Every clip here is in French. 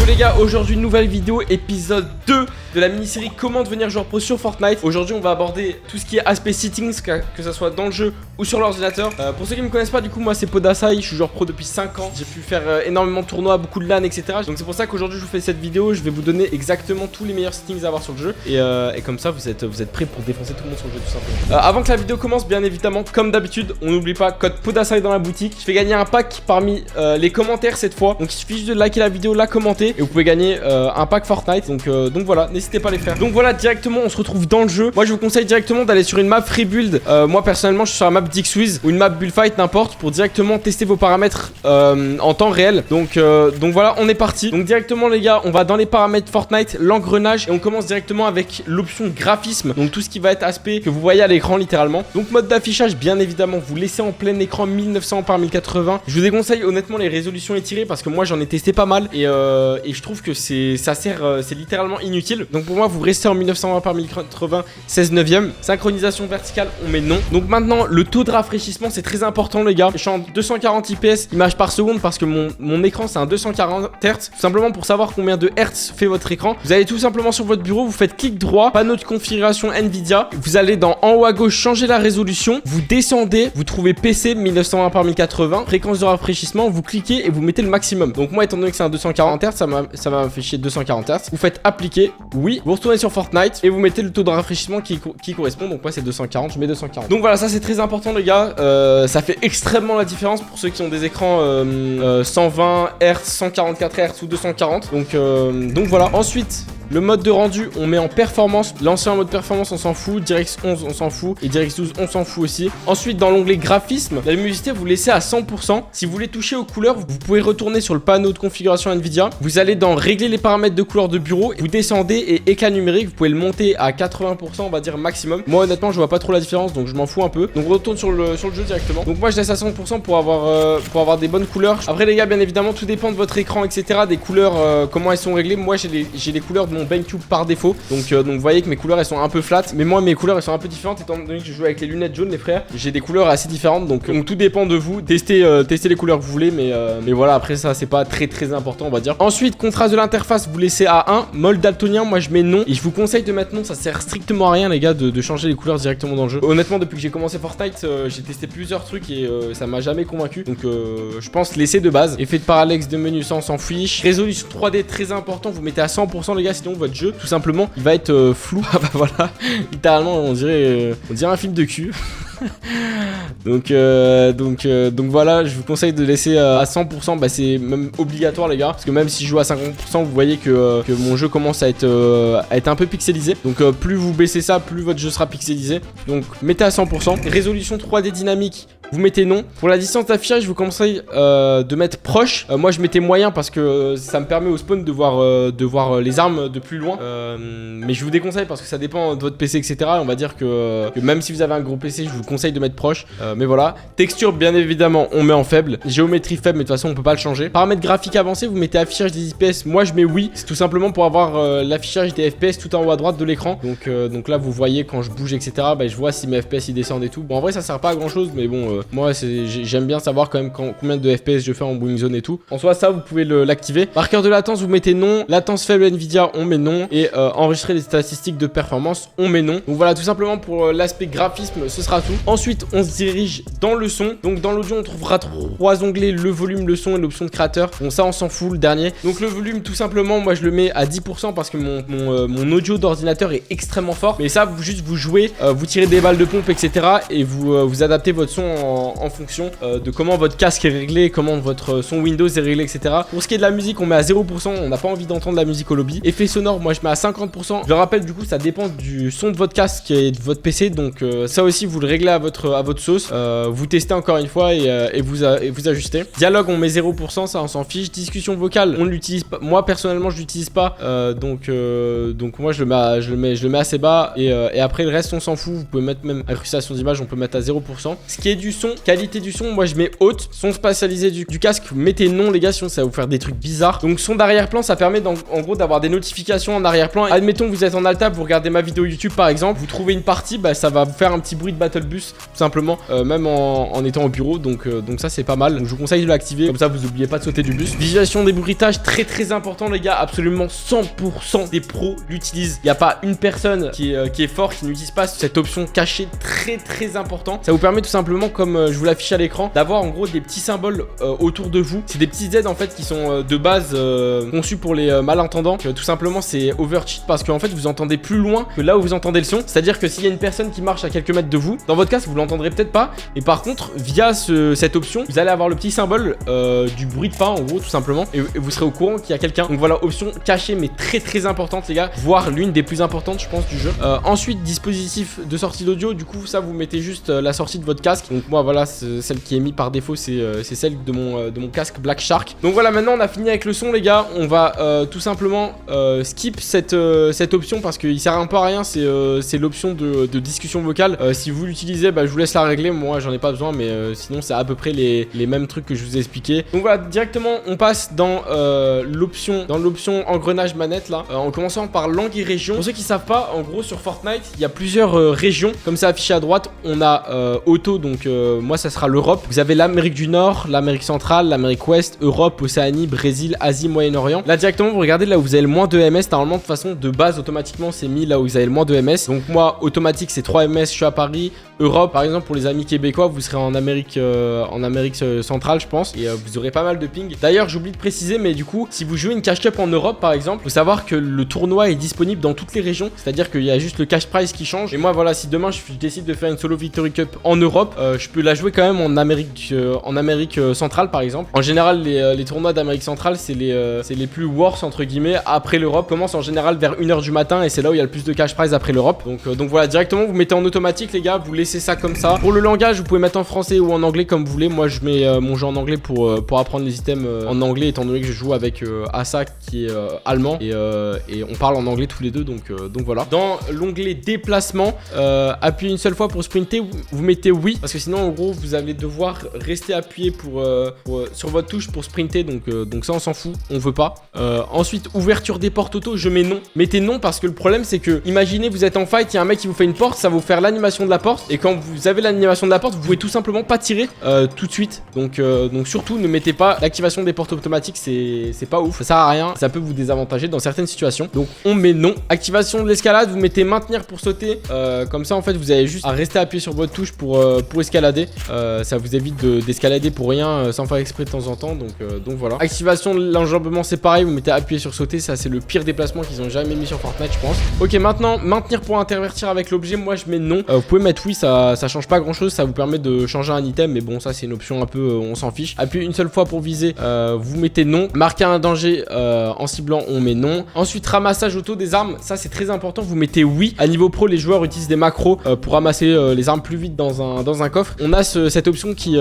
les gars, aujourd'hui nouvelle vidéo, épisode 2 de la mini-série comment devenir joueur pro sur Fortnite. Aujourd'hui on va aborder tout ce qui est aspect settings, que ça soit dans le jeu ou sur l'ordinateur. Pour ceux qui ne me connaissent pas, du coup moi c'est Podasai, je suis joueur pro depuis 5 ans. J'ai pu faire énormément de tournois, beaucoup de LAN, etc. Donc c'est pour ça qu'aujourd'hui je vous fais cette vidéo, je vais vous donner exactement tous les meilleurs settings à avoir sur le jeu. Et comme ça vous êtes prêts pour défoncer tout le monde sur le jeu tout simplement. Avant que la vidéo commence, bien évidemment, comme d'habitude, on n'oublie pas, code Podasai dans la boutique. Je fais gagner un pack parmi les commentaires cette fois. Donc il suffit juste de liker la vidéo, la commenter et vous pouvez gagner un pack Fortnite. Donc voilà, n'hésitez pas à les faire. Donc voilà, directement on se retrouve dans le jeu. Moi je vous conseille directement d'aller sur une map free build. Moi personnellement je suis sur la map d'Xwiz ou une map bullfight, n'importe, pour directement tester vos paramètres en temps réel. Donc voilà, on est parti. Donc directement les gars, on va dans les paramètres Fortnite, l'engrenage, et on commence directement avec l'option graphisme. Donc tout ce qui va être aspect que vous voyez à l'écran littéralement. Donc mode d'affichage, bien évidemment, vous laissez en plein écran 1900 par 1080. Je vous déconseille honnêtement les résolutions étirées parce que moi j'en ai testé pas mal et je trouve que c'est littéralement inutile. Donc pour moi vous restez en 1920 par 1080 16 neuvième. Synchronisation verticale, on met non. Donc maintenant le taux de rafraîchissement c'est très important les gars. Je suis en 240 IPS images par seconde parce que mon écran c'est un 240 Hz. Tout simplement pour savoir combien de Hz fait votre écran. Vous allez tout simplement sur votre bureau, vous faites clic droit, panneau de configuration Nvidia. Vous allez dans en haut à gauche changer la résolution. Vous descendez, vous trouvez PC 1920 par 1080, fréquence de rafraîchissement, vous cliquez et vous mettez le maximum. Donc moi étant donné que c'est un 240 Hz, ça m'a fait chier 240 Hz. Vous faites appliquer, oui, vous retournez sur Fortnite et vous mettez le taux de rafraîchissement qui correspond. Donc moi c'est 240, je mets 240. Donc voilà, ça c'est très important les gars. Ça fait extrêmement la différence pour ceux qui ont des écrans 120 Hz, 144 Hz ou 240. Donc voilà. Ensuite, le mode de rendu, on met en performance. L'ancien mode performance, on s'en fout. DirectX 11, on s'en fout. Et DirectX 12, on s'en fout aussi. Ensuite, dans l'onglet graphisme, la luminosité, vous laissez à 100%. Si vous voulez toucher aux couleurs, vous pouvez retourner sur le panneau de configuration Nvidia. Vous allez dans régler les paramètres de couleur de bureau. Vous descendez et éclat numérique, vous pouvez le monter à 80%, on va dire maximum. Moi, honnêtement, je vois pas trop la différence, donc je m'en fous un peu. Donc, on retourne sur le jeu directement. Donc, moi, je laisse à 100% pour avoir des bonnes couleurs. Après, les gars, bien évidemment, tout dépend de votre écran, etc. Des couleurs, comment elles sont réglées. Moi, j'ai les couleurs de mon BenQ par défaut. Donc vous voyez que mes couleurs elles sont un peu flat, mais moi mes couleurs elles sont un peu différentes étant donné que je joue avec les lunettes jaunes les frères. J'ai des couleurs assez différentes, donc tout dépend de vous. Testez les couleurs que vous voulez, mais voilà, après ça c'est pas très important on va dire. Ensuite, contraste de l'interface vous laissez à 1. Mode daltonien, moi je mets non, et je vous conseille de mettre non. Ça sert strictement à rien les gars de changer les couleurs directement dans le jeu. Honnêtement, depuis que j'ai commencé Fortnite, j'ai testé plusieurs trucs et ça m'a jamais convaincu. Donc je pense laisser de base. Effet de parallaxe de menu, ça on s'en fiche. Résolution 3D très important, vous mettez à 100% les gars, sinon votre jeu tout simplement il va être flou. Ah bah voilà, littéralement on dirait un film de cul. donc voilà, je vous conseille de laisser à 100%. Bah c'est même obligatoire les gars, parce que même si je joue à 50%, vous voyez que mon jeu commence à être un peu pixelisé. Donc plus vous baissez ça, plus votre jeu sera pixelisé. Donc mettez à 100%. Résolution 3D dynamique, vous mettez non. Pour la distance d'affichage, je vous conseille de mettre proche. Moi je mettais moyen parce que ça me permet au spawn de voir les armes de plus loin. Mais je vous déconseille parce que ça dépend de votre PC, etc. On va dire que même si vous avez un gros PC, je vous conseille de mettre proche. Mais voilà. Texture, bien évidemment, on met en faible. Géométrie faible, mais de toute façon, on peut pas le changer. Paramètres graphiques avancés, vous mettez affichage des FPS. Moi, je mets oui. C'est tout simplement pour avoir l'affichage des FPS tout en haut à droite de l'écran. Donc là, vous voyez quand je bouge, etc. Bah, je vois si mes FPS ils descendent et tout. Bon, en vrai, ça sert pas à grand chose, mais bon, moi, j'aime bien savoir quand même combien de FPS je fais en Booming Zone et tout. En soi, ça, vous pouvez l'activer. Marqueur de latence, vous mettez non. Latence faible Nvidia, on met non. Et enregistrer les statistiques de performance, on met non. Donc voilà, tout simplement pour l'aspect graphisme, ce sera tout. Ensuite, on se dirige dans le son. Donc dans l'audio, on trouvera 3 onglets, le volume, le son et l'option de créateur. Bon, ça, on s'en fout, le dernier. Donc le volume, tout simplement, moi, je le mets à 10% parce que mon audio d'ordinateur est extrêmement fort. Mais ça, vous jouez, vous tirez des balles de pompe, etc. Et vous adaptez votre son en fonction de comment votre casque est réglé, comment votre son Windows est réglé, etc. Pour ce qui est de la musique, on met à 0%. On n'a pas envie d'entendre la musique au lobby. Effet sonore, moi, je mets à 50%. Je le rappelle, du coup, ça dépend du son de votre casque et de votre PC. Donc ça aussi, vous le réglez à votre sauce. Vous testez encore une fois et vous ajustez. Dialogue, on met 0%, ça on s'en fiche. Discussion vocale, on l'utilise pas. Moi personnellement, je l'utilise pas. Donc moi je le mets assez bas et après le reste on s'en fout. Vous pouvez mettre même incrustation d'image, on peut mettre à 0%. Ce qui est du son, qualité du son, moi je mets haute. Son spatialisé du casque, vous mettez non les gars, sinon ça va vous faire des trucs bizarres. Donc son d'arrière-plan, ça permet en gros d'avoir des notifications en arrière-plan. Admettons que vous êtes en alta, vous regardez ma vidéo YouTube par exemple, vous trouvez une partie, bah ça va vous faire un petit bruit de battle bus tout simplement, même en étant au bureau. Donc ça c'est pas mal. Donc je vous conseille de l'activer, comme ça vous oubliez pas de sauter du bus. Visualisation des bruitages, très important les gars, absolument 100% des pros l'utilisent. Il n'y a pas une personne qui est fort qui n'utilise pas cette option cachée, très important. Ça vous permet tout simplement, comme je vous l'affiche à l'écran, d'avoir en gros des petits symboles autour de vous. C'est des petits aides en fait qui sont de base conçus pour les malentendants. Tout simplement c'est overcheat parce qu'en fait vous entendez plus loin que là où vous entendez le son. C'est-à-dire que s'il y a une personne qui marche à quelques mètres de vous, dans votre casque vous l'entendrez peut-être pas, et par contre via cette option vous allez avoir le petit symbole du bruit de pas en gros tout simplement, et vous serez au courant qu'il y a quelqu'un. Donc voilà, option cachée mais très importante les gars, voire l'une des plus importantes je pense du jeu. Ensuite dispositif de sortie d'audio, du coup ça vous mettez juste la sortie de votre casque. Donc moi voilà, celle qui est mise par défaut c'est celle de mon casque Black Shark. Donc voilà, maintenant on a fini avec le son les gars, on va tout simplement skip cette option parce qu'il sert un peu à rien. C'est l'option de discussion vocale. Si vous l'utilisez, bah, je vous laisse la régler, moi j'en ai pas besoin, mais sinon c'est à peu près les mêmes trucs que je vous ai expliqué. Donc voilà, directement on passe dans l'option engrenage manette là, en commençant par langue et région. Pour ceux qui savent pas, en gros sur Fortnite il y a plusieurs régions comme ça affiché à droite. On a auto, donc moi ça sera l'Europe. Vous avez l'Amérique du Nord, l'Amérique centrale, l'Amérique ouest, Europe, Océanie, Brésil, Asie, Moyen-Orient. Là directement vous regardez là où vous avez le moins de MS. Normalement de toute façon de base automatiquement c'est mis là où vous avez le moins de MS. Donc moi automatique c'est 3 MS, je suis à Paris. Europe par exemple pour les amis québécois, vous serez en Amérique centrale je pense, et vous aurez pas mal de ping. D'ailleurs j'oublie de préciser, mais du coup si vous jouez une cash cup en Europe par exemple, faut savoir que le tournoi est disponible dans toutes les régions, c'est à dire qu'il y a juste le cash prize qui change. Et moi voilà, si demain je décide de faire une solo victory cup en Europe, je peux la jouer quand même en Amérique centrale par exemple. En général les tournois d'Amérique centrale c'est les plus worst entre guillemets. Après l'Europe commence en général vers 1h du matin et c'est là où il y a le plus de cash prize après l'Europe. Donc voilà, directement vous mettez en automatique les gars, vous laissez ça comme ça. Pour le langage vous pouvez mettre en français ou en anglais comme vous voulez. Moi je mets mon jeu en anglais pour apprendre les items en anglais, étant donné que je joue avec Asa qui est allemand, et on parle en anglais tous les deux. Donc voilà. Dans l'onglet déplacement, appuyez une seule fois pour sprinter, vous mettez oui, parce que sinon en gros vous allez devoir rester appuyé sur votre touche pour sprinter. Donc ça on s'en fout, on veut pas. Ensuite ouverture des portes auto, je mets non. Mettez non parce que le problème c'est que imaginez vous êtes en fight, il y a un mec qui vous fait une porte, ça va vous faire l'animation de la porte, et quand vous avez l'animation de la porte vous pouvez tout simplement pas tirer tout de suite. Donc surtout ne mettez pas l'activation des portes automatiques, c'est pas ouf, ça sert à rien, ça peut vous désavantager dans certaines situations. Donc on met non. Activation de l'escalade, vous mettez maintenir pour sauter, comme ça en fait vous avez juste à rester appuyé sur votre touche pour escalader. Ça vous évite d'escalader pour rien sans faire exprès de temps en temps. Donc voilà. Activation de l'enjambement, c'est pareil, vous mettez appuyé sur sauter, ça c'est le pire déplacement qu'ils ont jamais mis sur Fortnite je pense. Ok, maintenant maintenir pour intervertir avec l'objet, moi je mets non. Vous pouvez mettre oui, ça change pas grand chose, ça vous permet de changer un item, mais bon ça c'est une option un peu on s'en fiche. Appuyez une seule fois pour viser, vous mettez non. Marquer un danger en ciblant, on met non. Ensuite ramassage auto des armes, ça c'est très important, vous mettez oui. À niveau pro les joueurs utilisent des macros pour ramasser les armes plus vite dans un coffre. On a cette option qui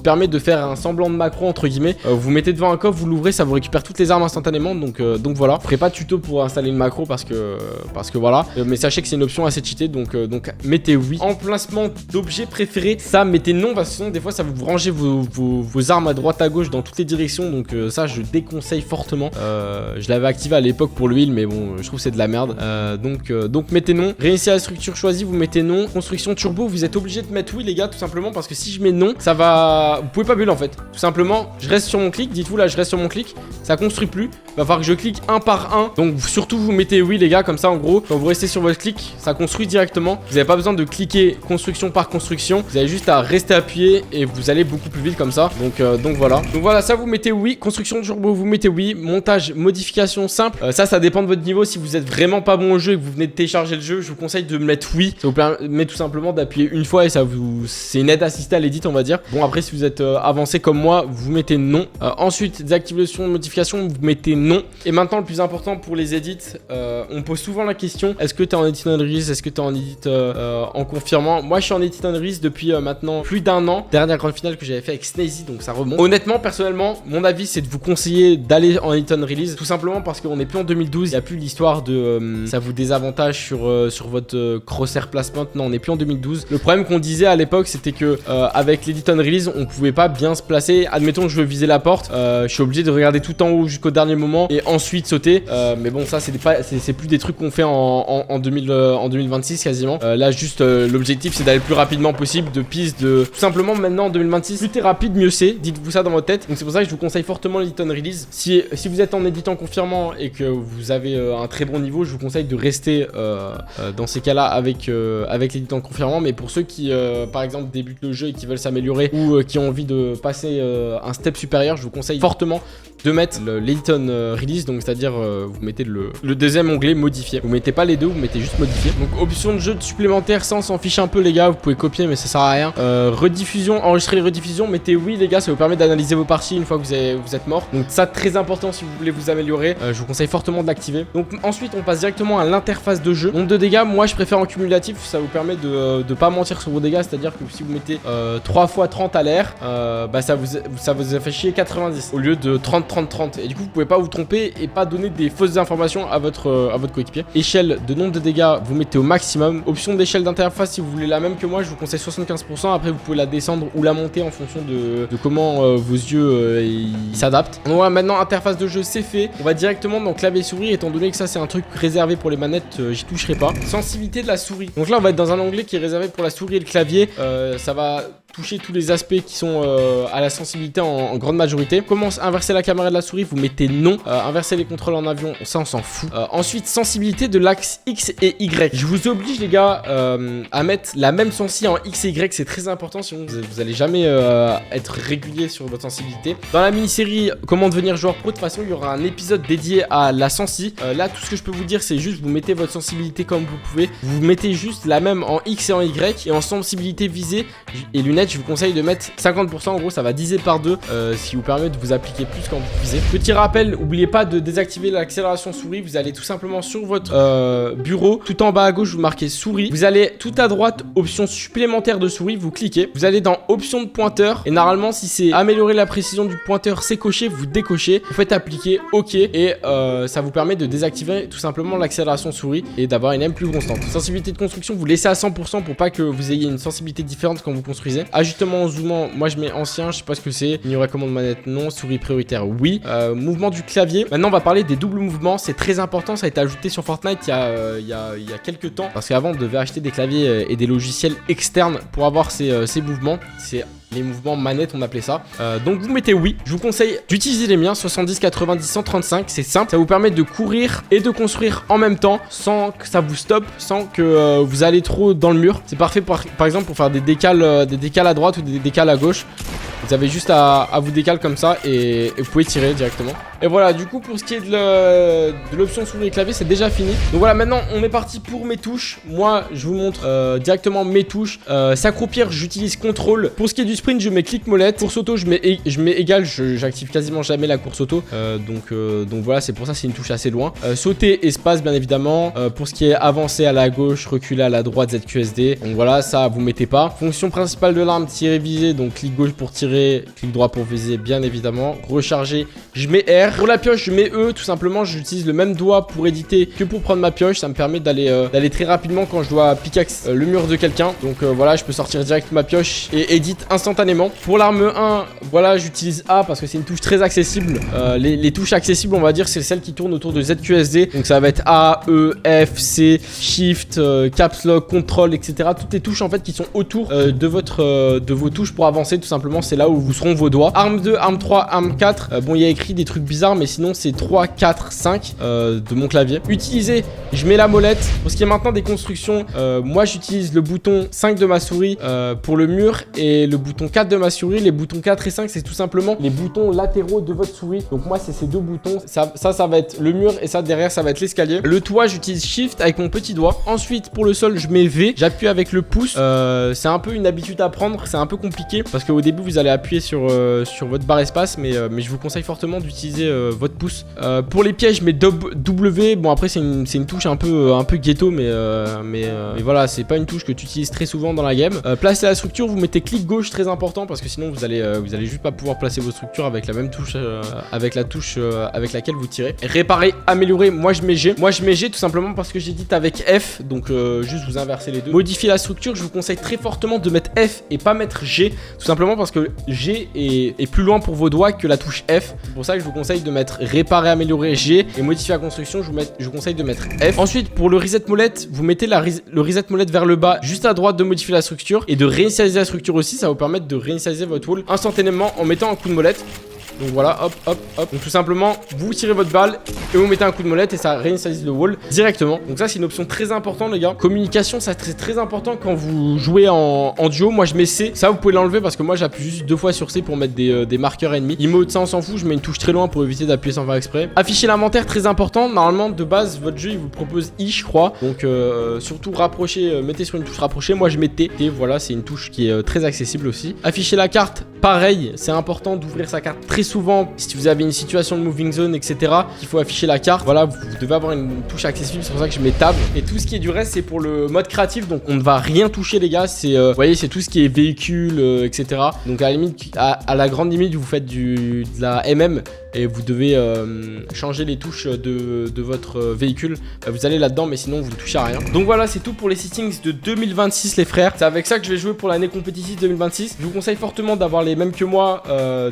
permet de faire un semblant de macro entre guillemets. Vous mettez devant un coffre, vous l'ouvrez, ça vous récupère toutes les armes instantanément. Donc voilà. Je ferai pas de tuto pour installer une macro parce que voilà. Mais sachez que c'est une option assez cheatée, donc mettez oui. Emplacement d'objets préférés, ça mettez non parce que sinon des fois ça vous rangez vos armes à droite à gauche dans toutes les directions. Donc ça je déconseille fortement. Je l'avais activé à l'époque pour l'huile, mais bon je trouve que c'est de la merde. Donc mettez non. Réinitialiser la structure choisie, vous mettez non. Construction turbo, vous êtes obligé de mettre oui les gars, tout simplement parce que si je mets non, ça va, vous pouvez pas build en fait. Tout simplement, je reste sur mon clic, dites-vous là je reste sur mon clic, ça construit plus. Il va falloir que je clique un par un. Donc surtout vous mettez oui les gars, comme ça en gros quand vous restez sur votre clic, ça construit directement. Vous n'avez pas besoin de cliquer construction par construction, vous avez juste à rester appuyé et vous allez beaucoup plus vite comme ça. Donc voilà. Donc voilà, ça vous mettez oui. Construction turbo, vous mettez oui. Montage, modification simple, ça dépend de votre niveau. Si vous êtes vraiment pas bon au jeu et que vous venez de télécharger le jeu, je vous conseille de mettre oui. Ça vous permet tout simplement d'appuyer une fois et c'est une aide assistée à l'édit on va dire. Bon après si vous êtes avancé comme moi, vous mettez non. Ensuite désactivation de modification, vous mettez non. Et maintenant le plus important pour les edits, on pose souvent la question, est-ce que tu es en edit unrelease, est-ce que tu es en edit en confirmant. Moi je suis en edit unrelease depuis maintenant plus d'un an. Dernière grande finale que j'avais fait avec Snazy, donc ça remonte. Honnêtement personnellement mon avis c'est de vous conseiller d'aller en edit unrelease, tout simplement parce qu'on n'est plus en 2012, il n'y a plus l'histoire de ça vous désavantage sur votre crosshair placement. Non, on n'est plus en 2012. Le problème qu'on disait à l'époque c'était c'était que avec l'Edit on Release, on pouvait pas bien se placer. Admettons que je veux viser la porte, je suis obligé de regarder tout en haut jusqu'au dernier moment et ensuite sauter. Mais bon, ça c'est plus des trucs qu'on fait en 2026 quasiment. Là juste l'objectif c'est d'aller le plus rapidement possible, de piste, de tout simplement maintenant en 2026. Plus t'es rapide, mieux c'est. Dites-vous ça dans votre tête. Donc c'est pour ça que je vous conseille fortement l'Edit on Release. Si vous êtes en éditant confirmant et que vous avez un très bon niveau, je vous conseille de rester dans ces cas-là avec l'éditant confirmant. Mais pour ceux qui par exemple débutent le jeu et qui veulent s'améliorer ou qui ont envie de passer un step supérieur, je vous conseille fortement de mettre l'Edit on Release. Donc c'est à dire vous mettez le deuxième onglet modifié. Vous mettez pas les deux, vous mettez juste modifié. Donc option de jeu supplémentaire, ça on s'en fiche un peu les gars, vous pouvez copier mais ça sert à rien. Rediffusion, enregistrer rediffusion, mettez oui les gars, ça vous permet d'analyser vos parties une fois que vous êtes mort. Donc ça très important si vous voulez vous améliorer, je vous conseille fortement de l'activer. Donc ensuite on passe directement à l'interface de jeu. Nombre de dégâts, moi je préfère en cumulatif, ça vous permet de pas mentir sur vos dégâts, c'est-à-dire que si vous mettez 3 fois 30 à l'air, bah ça vous affiche 90 au lieu de 30 et du coup vous pouvez pas vous tromper et pas donner des fausses informations à votre coéquipier. Échelle de nombre de dégâts, vous mettez au maximum. Option d'échelle d'interface, si vous voulez la même que moi, je vous conseille 75%. Après vous pouvez la descendre ou la monter en fonction de comment vos yeux ils s'adaptent. Donc voilà, maintenant interface de jeu c'est fait. On va directement dans clavier souris, étant donné que ça c'est un truc réservé pour les manettes, j'y toucherai pas. Sensibilité de la souris. Donc là on va être dans un onglet qui est réservé pour la souris et le clavier. Ça va toucher tous les aspects qui sont à la sensibilité en grande majorité. Comment inverser la caméra de la souris, vous mettez non. Inverser les contrôles en avion, ça on s'en fout. Ensuite sensibilité de l'axe X et Y. Je vous oblige les gars à mettre la même sensi en X et Y, c'est très important, sinon vous allez jamais être régulier sur votre sensibilité. Dans la mini-série comment devenir joueur pro, de toute façon il y aura un épisode dédié à la sensi. Là tout ce que je peux vous dire c'est juste vous mettez votre sensibilité comme vous pouvez. Vous mettez juste la même en X et en Y, et en sensibilité visée et lunettes je vous conseille de mettre 50%, en gros ça va diviser par 2, ce qui vous permet de vous appliquer plus quand vous visez. Petit rappel, n'oubliez pas de désactiver l'accélération souris. Vous allez tout simplement sur votre bureau, tout en bas à gauche vous marquez souris, vous allez tout à droite option supplémentaire de souris, vous cliquez, vous allez dans option de pointeur et normalement si c'est améliorer la précision du pointeur c'est coché, vous décochez, vous faites appliquer OK et ça vous permet de désactiver tout simplement l'accélération souris et d'avoir une M plus constante. Sensibilité de construction vous laissez à 100% pour pas que vous ayez une sensibilité différente quand vous construisez. Ajustement en zoomant, moi je mets ancien, je sais pas ce que c'est. Ignorer commande manette non, souris prioritaire oui. Mouvement du clavier. Maintenant on va parler des doubles mouvements, c'est très important, ça a été ajouté sur Fortnite il y a quelques temps parce qu'avant on devait acheter des claviers et des logiciels externes pour avoir ces mouvements. C'est les mouvements manettes on appelait ça. Donc vous mettez oui. Je vous conseille d'utiliser les miens 70, 90, 135. C'est simple. Ça vous permet de courir et de construire en même temps sans que ça vous stoppe, sans que vous allez trop dans le mur. C'est parfait par exemple pour faire des décales à droite ou des décales à gauche. Vous avez juste à vous décaler comme ça et vous pouvez tirer directement. Et voilà, du coup pour ce qui est de l'option souris et clavier c'est déjà fini. Donc voilà, maintenant on est parti pour mes touches. Moi je vous montre directement mes touches. S'accroupir j'utilise contrôle. Pour ce qui est du sprint je mets clic molette. Course auto je mets égal, j'active quasiment jamais la course auto. Donc voilà, c'est pour ça c'est une touche assez loin. Sauter espace bien évidemment. Pour ce qui est avancer à la gauche, reculer à la droite ZQSD. Donc voilà, ça vous mettez pas. Fonction principale de l'arme, tirer viser. Donc clic gauche pour tirer, clic droit pour viser bien évidemment. Recharger, je mets R. Pour la pioche je mets E, tout simplement j'utilise le même doigt pour éditer que pour prendre ma pioche. Ça me permet d'aller très rapidement quand je dois pickaxe le mur de quelqu'un. Donc voilà, je peux sortir direct ma pioche et édite instantanément. Pour l'arme 1, voilà, j'utilise A parce que c'est une touche très accessible. Les touches accessibles on va dire c'est celles qui tournent autour de ZQSD. Donc ça va être A, E, F, C, Shift, Caps Lock, Control, etc. Toutes les touches en fait qui sont autour de vos touches pour avancer tout simplement. C'est là où vous seront vos doigts. Arme 2, arme 3, arme 4. Bon il y a écrit des trucs bizarres mais sinon c'est 3, 4, 5 de mon clavier. Utiliser, je mets la molette. Pour ce qui est maintenant des constructions, moi j'utilise le bouton 5 de ma souris pour le mur et le bouton 4 de ma souris. Les boutons 4 et 5 c'est tout simplement les boutons latéraux de votre souris. Donc moi c'est ces deux boutons. Ça va être le mur et ça derrière ça va être l'escalier. Le toit j'utilise Shift avec mon petit doigt. Ensuite pour le sol je mets V. J'appuie avec le pouce. C'est un peu une habitude à prendre. C'est un peu compliqué parce qu'au début vous allez appuyer sur votre barre espace, mais je vous conseille fortement d'utiliser votre pouce. Pour les pièges, je mets W. Bon, après, c'est une touche un peu ghetto, mais voilà, c'est pas une touche que tu utilises très souvent dans la game. Placer la structure, vous mettez clic gauche, très important, parce que sinon vous allez juste pas pouvoir placer vos structures avec la même touche, avec la touche avec laquelle vous tirez. Réparer, améliorer, moi je mets G. Moi je mets G tout simplement parce que j'édite avec F, donc juste vous inversez les deux. Modifier la structure, je vous conseille très fortement de mettre F et pas mettre G, tout simplement parce que G est plus loin pour vos doigts que la touche F. C'est pour ça que je vous conseille de mettre réparer, améliorer G, et modifier la construction, je vous conseille de mettre F. Ensuite, pour le reset molette, vous mettez le reset molette vers le bas, juste à droite, de modifier la structure et de réinitialiser la structure aussi. Ça va vous permettre de réinitialiser votre wall instantanément en mettant un coup de molette. Donc voilà, hop, hop, hop. Donc tout simplement, vous tirez votre balle et vous mettez un coup de molette et ça réinitialise le wall directement. Donc ça, c'est une option très importante, les gars. Communication, ça c'est très important quand vous jouez en duo. Moi, je mets C. Ça, vous pouvez l'enlever parce que moi, j'appuie juste 2 fois sur C pour mettre des marqueurs ennemis. Emote, ça, on s'en fout. Je mets une touche très loin pour éviter d'appuyer sans faire exprès. Afficher l'inventaire, très important. Normalement, de base, votre jeu, il vous propose I, je crois. Donc surtout rapprocher, mettez sur une touche rapprochée. Moi, je mets T. T, voilà, c'est une touche qui est très accessible aussi. Afficher la carte, pareil. C'est important d'ouvrir sa carte très souvent si vous avez une situation de moving zone, etc. qu'il faut afficher la carte. Voilà, vous devez avoir une touche accessible, c'est pour ça que je mets tab. Et tout ce qui est du reste, c'est pour le mode créatif, donc on ne va rien toucher, les gars. C'est vous voyez, c'est tout ce qui est véhicule, etc. Donc à la limite, à la grande limite, vous faites de la MM et vous devez changer les touches de votre véhicule. Vous allez là-dedans, mais sinon vous ne touchez à rien. Donc voilà, c'est tout pour les settings de 2026, les frères. C'est avec ça que je vais jouer pour l'année compétitive 2026. Je vous conseille fortement d'avoir les mêmes que moi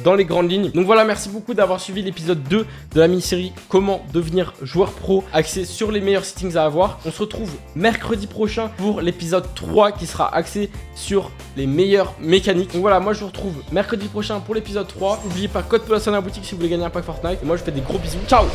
dans les grandes lignes. Donc voilà, merci beaucoup d'avoir suivi l'épisode 2 de la mini-série Comment devenir joueur pro, axé sur les meilleurs settings à avoir. On se retrouve mercredi prochain pour l'épisode 3 qui sera axé sur les meilleures mécaniques. Donc voilà, moi je vous retrouve mercredi prochain pour l'épisode 3. N'oubliez pas, code PODASSA dans la boutique si vous voulez gagner un pack Fortnite. Et moi je vous fais des gros bisous. Ciao!